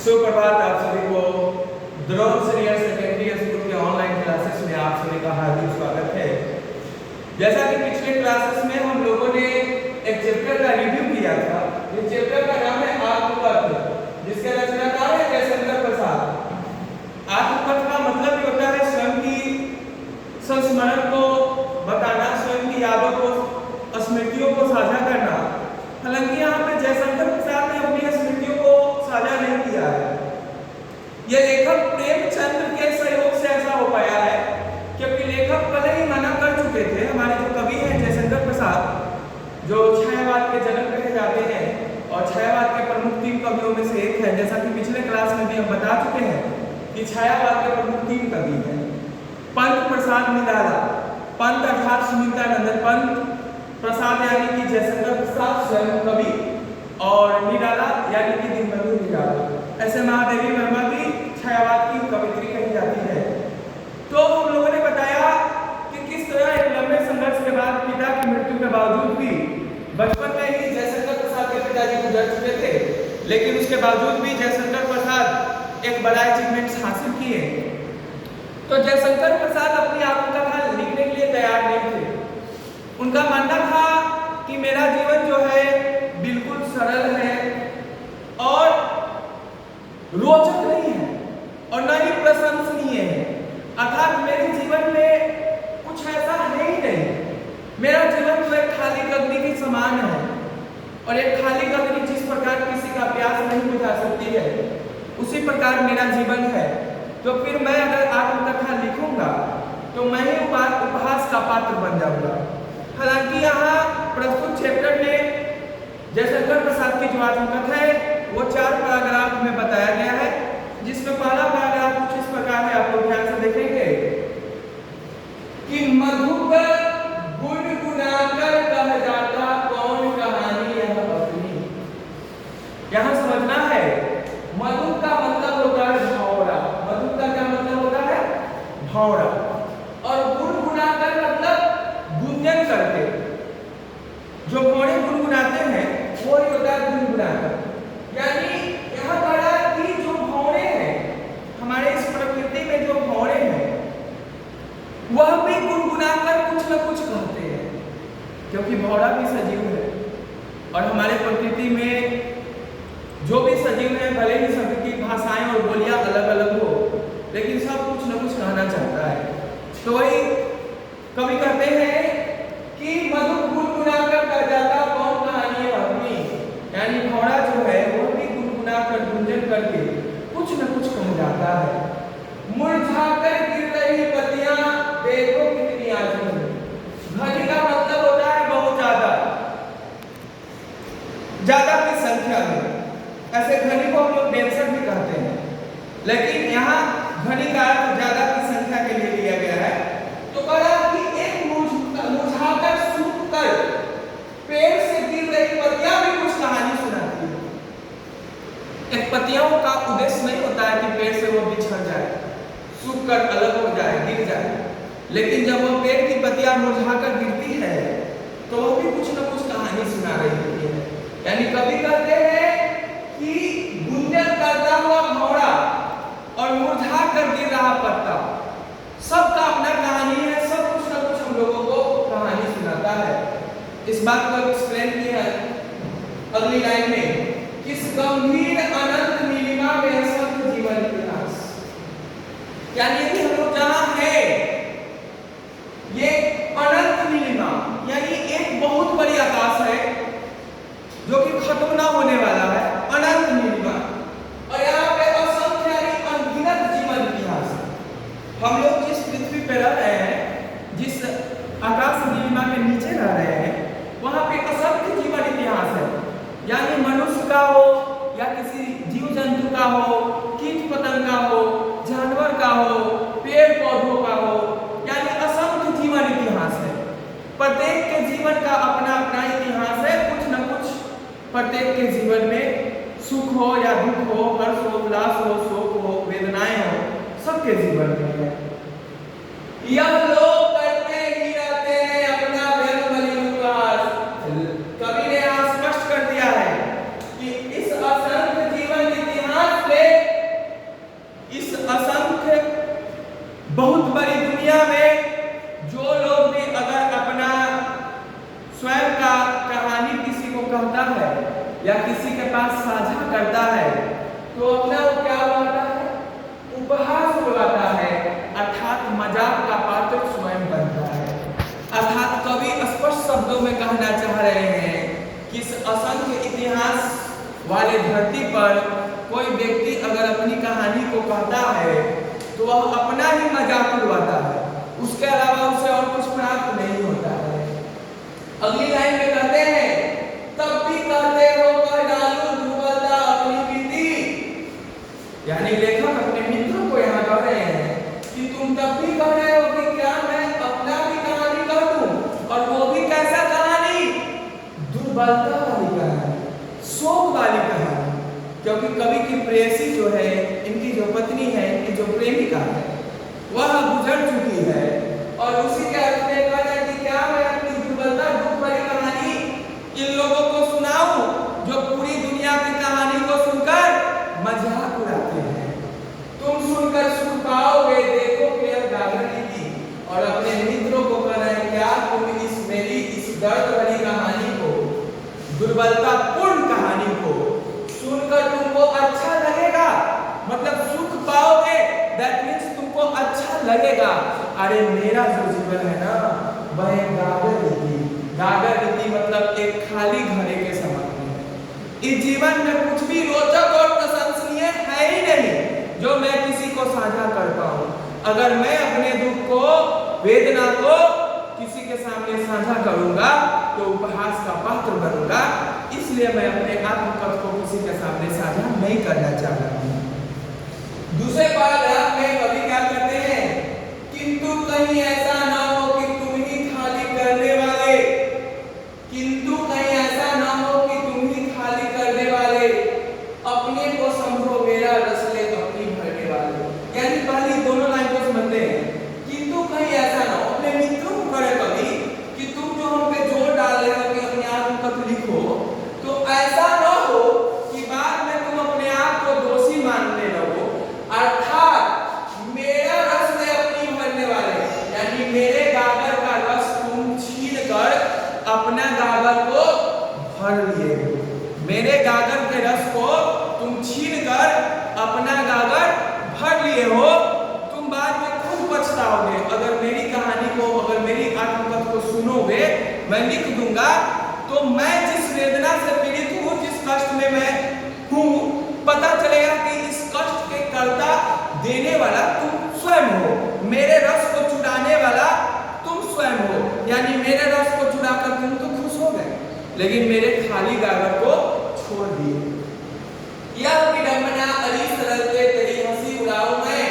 सुप्रभात आप सभी को द्रोण सीनियर सेकेंडरी स्कूल के ऑनलाइन क्लासेस में आप सभी का हार्दिक स्वागत है। जैसा कि पिछले क्लासेस में हम लोगों ने एक चैप्टर का रिव्यू किया था। इस चैप्टर का नाम है आत्मकथ, जिसके रचनाकार है जयशंकर प्रसाद। आत्मकथ का मतलब ये होता है स्वयं की संस्मरण को बताना, स्वयं की यादों को, स्मृतियों को साझा करना। हालांकि यहाँ पे जयशंकर प्रसाद ने अपनी स्मृतियों को साझा नहीं किया है। यह लेखक प्रेमचंद के सहयोग से ऐसा हो पाया है, क्योंकि लेखक पहले ही मना कर चुके थे। हमारे जो कवि हैं जयशंकर प्रसाद, जो छायावाद के जनक कहे जाते हैं और छायावाद के प्रमुख 3 कवियों में से एक है। जैसा कि पिछले क्लास में भी हम बता चुके हैं कि छायावाद के प्रमुख 3 कवि हैं। पंत प्रसाद निराला, पंत अर्थात सुनीतानंद पंत, प्रसाद यानी कि जयशंकर प्रसाद स्वयं कवि, और निराला यानी कि दीनबंधु निराला। ऐसे महादेवी वर्मा की छायावाद की कवित्री कही जाती है। तो हम लोगों ने बताया कि किस तरह एक लंबे संघर्ष के बाद पिता की मृत्यु के बावजूद भी बचपन में ही जयशंकर प्रसाद के पिताजी गुजर चुके थे, लेकिन उसके बावजूद भी जयशंकर प्रसाद एक बड़ा अचीवमेंट हासिल किए। तो जयशंकर प्रसाद अपनी आत्मकथा लिखने के लिए तैयार नहीं थे। उनका मानना था कि मेरा जीवन जो है बिल्कुल सरल है और रोचक नहीं है और न ही प्रशंसनीय है, अर्थात मेरे जीवन में कुछ ऐसा है ही नहीं। मेरा जीवन तो एक खाली गगनी के समान है, और एक खाली गगनी जिस प्रकार किसी का प्यास नहीं बुझा सकती है, उसी प्रकार मेरा जीवन है। तो फिर मैं अगर आत्मकथा लिखूंगा तो मैं ही उपहास का पात्र बन जाऊंगा। हालांकि यहाँ प्रस्तुत चैप्टर में जयशंकर प्रसाद की जो आत्मकथा है वो 4 पैराग्राफ में बताया गया है, जिसमें पहला पैराग्राफ कुछ इस प्रकार है, आप लोग ध्यान से देखेंगे कि मधुकर गुनगुनाकर कह जाता कौन कहानी यह अपनी। यहाँ समझना है, मधु का मतलब होता है भौरा। मधु का क्या मतलब होता है? भौरा। और गुनगुनाकर मतलब गुंजन करके। जो घोड़े गुनगुनाते हैं वो ही होता है गुनगुनाकर। यानी यह कहा कि जो भौरे हैं, हमारे इस प्रकृति में जो भौरे हैं, वह भी गुनगुनाकर कुछ न कुछ कहते हैं, क्योंकि भौरा भी सजीव है। और हमारे प्रकृति में जो भी सजीव है, भले ही सबकी भाषाएं और बोलियां अलग अलग हो, लेकिन सब कुछ न कुछ कहना चाहता है। तो वही कवि कहते हैं कि मधु गुनगुनाकर कह जाता कौन कहानी अपनी। यानी घोड़ा जो है वो भी गुनगुनाकर गुंजन करके कुछ न कुछ कह जाता है। मुरझाकर गिर रही पत्तियां देखो कितनी आजमी। घनी का मतलब होता है बहुत ज्यादा, ज्यादा की संख्या में। ऐसे घनी को हम लोग डेंसर भी कहते हैं, लेकिन यहाँ घनी का अर्थ ज्यादा की संख्या के लिए लिया गया है। तो कहा कि एक मुरझाकर सूख कर पेड़ से गिर रही पत्तियां भी कुछ कहानी सुनाती है। एक पत्तियों का उद्देश्य नहीं होता है कि पेड़ से वो बिछड़ जाए, सूख कर अलग हो जाए, गिर जाए, लेकिन जब वो पेड़ की पत्तियां मुरझाकर गिरती है तो वो भी कुछ न कुछ कहानी सुना रही होती है। यानी कवि कहते हैं कि गुंजन करता हुआ भौरा और मुरझा कर गिर रहा पत्ता, सबका अपना कहानी है। सब कुछ ना कुछ हम लोगों को कहानी सुनाता है। इस बात को एक्सप्लेन किया अगली लाइन में, किस गंभीर अनंत नीलिमा में असंख्य जीवन इतिहास। यानी कि हम लोग जहां है ये अनंत नीलिमा, यानी एक बहुत बड़ी आकाश है जो कि खत्म ना होने वाला है, अनंत नीलिमा। और यहाँ पे असंख्य यानी अनगिनत जीवन इतिहास है। हम लोग जिस पृथ्वी पे रह रहे हैं, जिस आकाश नीलिमा के नीचे रह रहे हैं, वहां पे असंख्य जीवन इतिहास है। यानी मनुष्य का हो या किसी जीव जंतु का हो, कीट पतंग का हो, जानवर का हो, पेड़ पौधों का हो, यानी असंख्य जीवन इतिहास है। प्रत्येक के जीवन का अपना अपना इतिहास है। कुछ न कुछ प्रत्येक के जीवन में सुख हो या दुख हो, हर्ष हो, उल्लास हो, शोक हो, वेदनाएं हो, सबके जीवन में है। यह लोग करते ही रहते हैं अपना व्यर्थ बलिदान। कवि ने यहाँ स्पष्ट कर दिया है कि इस असंख्य जीवन इतिहास में तो अपना वो क्या उड़ाता है, उपहास उड़ाता है, अर्थात मजाक का पात्र स्वयं बनता है। अर्थात कवि स्पष्ट शब्दों में कहना चाह रहे हैं कि इस असंख्य इतिहास वाले धरती पर कोई व्यक्ति अगर अपनी कहानी को कहता है तो वह अपना ही मजाक उड़ाता है, उसके अलावा उसे और कुछ प्राप्त नहीं होता है। अगली लाइन में कहते हैं, तब भी कहते हो कह डालू दुर्बलता अपनी बीती। यानी लेखक अपने मित्रों को यहाँ कह रहे हैं कि तुम तब भी कह रहे हो कि क्या मैं अपना भी कहानी कह दूं, और वो भी कैसा कहानी, दुर्बलता वाली कहानी, शोक वाली कहानी। क्योंकि कवि की प्रेयसी जो है, इनकी जो पत्नी है, इनकी जो प्रेमिका है, वह गुजर चुकी है, और उसी के अर्थ में कहा जाए कि क्या मैं अपनी दुर्बलता दुख भरी कहानी इन लोगों को सुनाऊं जो पूरी दुनिया की कहानी को सुनकर मजाक उड़ाते हैं। तुम सुनकर सुन पाओगे, देखो केवल गागरी की, और अपने मित्रों को कह रहे हैं क्या तुम इस मेरी इस दर्द भरी कहानी को, दुर्बलता पूर्ण कहानी को सुनकर तुमको अच्छा लगेगा, मतलब सुख पाओगे, दैट मीन्स तुमको अच्छा लगेगा। अरे मेरा जो जीवन है ना, वह एक गागर रीति, गागर रीति मतलब एक खाली घड़े के समान है। इस जीवन में कुछ भी रोचक और प्रशंसनीय है ही नहीं जो मैं किसी को साझा कर पाऊं। अगर मैं अपने दुख को, वेदना को किसी के सामने साझा करूंगा तो उपहास का पात्र बनूंगा, इसलिए मैं अपने आत्मकथ को किसी के सामने साझा नहीं करना चाहता हूं। दूसरे पैराग्राफ में कवि क्या कहते हैं, किंतु कहीं ऐसा ना हो कि तुम ही खाली करने वाले, किंतु कहीं ऐसा ना हो कि तुम ही खाली करने वाले, अपने को समझो मेरा रस ले अपनी भरने वाले। यानी पहली दोनों लाइन को समझते हैं, किंतु कहीं ऐसा ना हो, अपने मित्रों को करे कवि कि तुम जो हम पे जोर डाल रहे हो कि अपने आत्मकथ लिखो, तो ऐसा ना हो कि बाद में तुम अपने आप को दोषी मानने लगो, अर्थात मेरा रस ले अपनी भरने वाले, यानी मेरे गागर का रस तुम छीन कर अपना गागर को भर लिए हो, मेरे गागर के रस को तुम छीन कर अपना गागर भर लिए हो, तुम बाद में खुद पछताओगे। अगर मेरी कहानी को, अगर मेरी आत्मकथ को सुनोगे, मैं लिख दूंगा, तो मैं जिस वेदना से पीड़ित हूँ, जिस कष्ट में मैं हूँ, पता चलेगा कि इस कष्ट के कर्ता देने वाला तुम स्वयं हो, मेरे रस को चुराने वाला तुम स्वयं हो। यानी मेरे रस को चुराकर तुम तो खुश हो गए, लेकिन मेरे खाली गागर को छोड़ दिए। यह विडंबना अली सरलते तेरी हंसी उड़ाऊं मैं,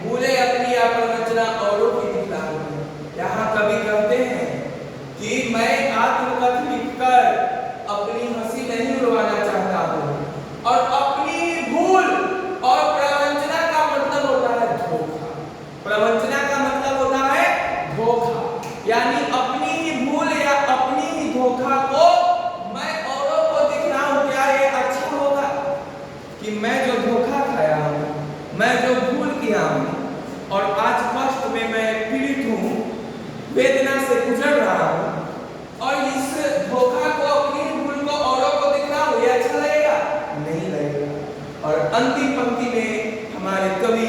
भूले अपनी प्रवचना औरों की दिखलाऊं मैं। यहाँ कवि कहते हैं कि मैं आत्मकथ लिखकर अपनी हंसी नहीं उड़वाना चाहता हूँ, और अपनी भूल, और प्रवंचना का मतलब होता है धोखा, प्रवंचना का मतलब होता है धोखा, यानी अपनी ही भूल या अपनी ही धोखा को मैं औरों को दिखलाऊं। क्या ये अच्छा होगा कि मैं जो धोखा खाया हूँ, मैं जो भूल किया हूँ, और आज कष्ट में मैं पीड़ित हूँ, वेदना से गुजर रहा हूँ, और इस धोखा को, अपनी भूल को औरों को दिखलाऊं, ये अच्छा लगेगा? नहीं लगेगा। और अंतिम पंक्ति में हमारे कवि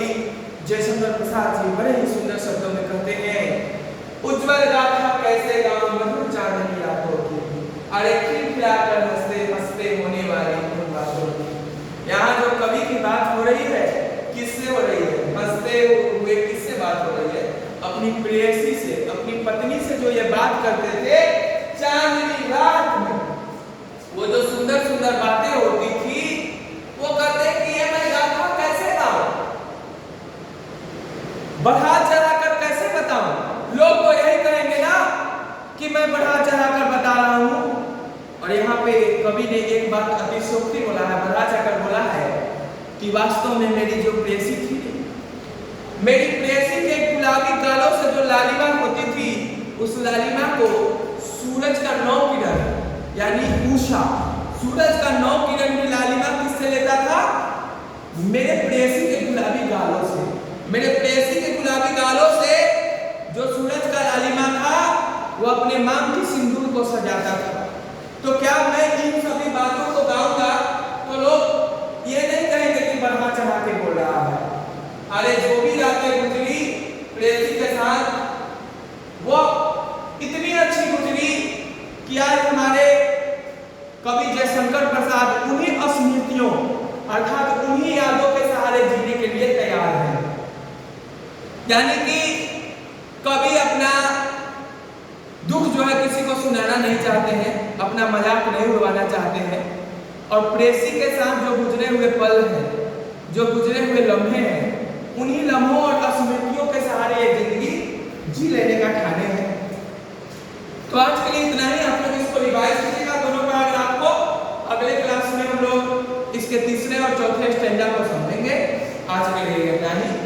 जयशंकर प्रसाद जी बड़े ही सुंदर शब्दों में कहते हैं, उज्जवल गाथा कैसे गाऊं मधुर चांदनी रातों की, अरे खिलखिलाकर हंसते हंसते होने वाली उन बातों की। यहाँ जो कवि की बात हो रही है, किससे हो रही है? हंसते हुए किससे बात हो रही है? अपनी प्रेयसी से, अपनी पत्नी से जो ये बात करते थे चांदनी रात में, वो जो सुंदर सुंदर बातें होती थी, वो कहते कि ये मैं गाथा कैसे गाऊं, बढ़ा चढ़ाकर कैसे बताऊं। लोग तो यही कहेंगे ना कि मैं बढ़ा चढ़ाकर बता रहा हूं। और यहाँ पे कवि ने एक बात अतिशयोक्ति बोला है, बढ़ा चढ़ाकर बोला है कि वास्तव में मेरी जो प्रेयसी थी, मेरी प्रेयसी के गुलाबी गालों से जो लालिमा होती थी, उस लालिमा को सूरज का 9 किरण यानी उषा, सूरज का 9 किरण की लालिमा किससे लेता था? मेरे प्रेयसी के गुलाबी गालों से। मेरे प्रेयसी के गुलाबी गालों से जो सूरज का लालिमा था, वो अपने मांग की सिंदूर को सजाता था। तो क्या मैं इन सभी बातों को गाऊंगा तो लोग ये नहीं कहेंगे कि के बोल रहा है। अरे जो भी रातें गुजरी प्रेयसी के साथ वो इतनी अच्छी गुजरी कि आज हमारे कवि जयशंकर प्रसाद उन्हीं स्मृतियों अर्थात उन्हीं यादों के सहारे जीने के लिए तैयार हैं। यानी कि कवि अपना दुख जो है किसी को सुनाना नहीं चाहते हैं, अपना मजाक नहीं उड़वाना चाहते हैं, और प्रेयसी के साथ जो गुजरे हुए पल हैं, जो गुजरे हुए लम्हे हैं, उन्हीं लम्हों और स्मृतियों के सहारे ये जिंदगी जी लेने का ठाने हैं। तो आज के लिए इतना ही। आप लोग इसको रिवाइज कीजिएगा दोनों पैराग्राफ को। अगले क्लास में हम लोग इसके तीसरे और चौथे स्टैंडा को समझेंगे। आज के लिए इतना ही।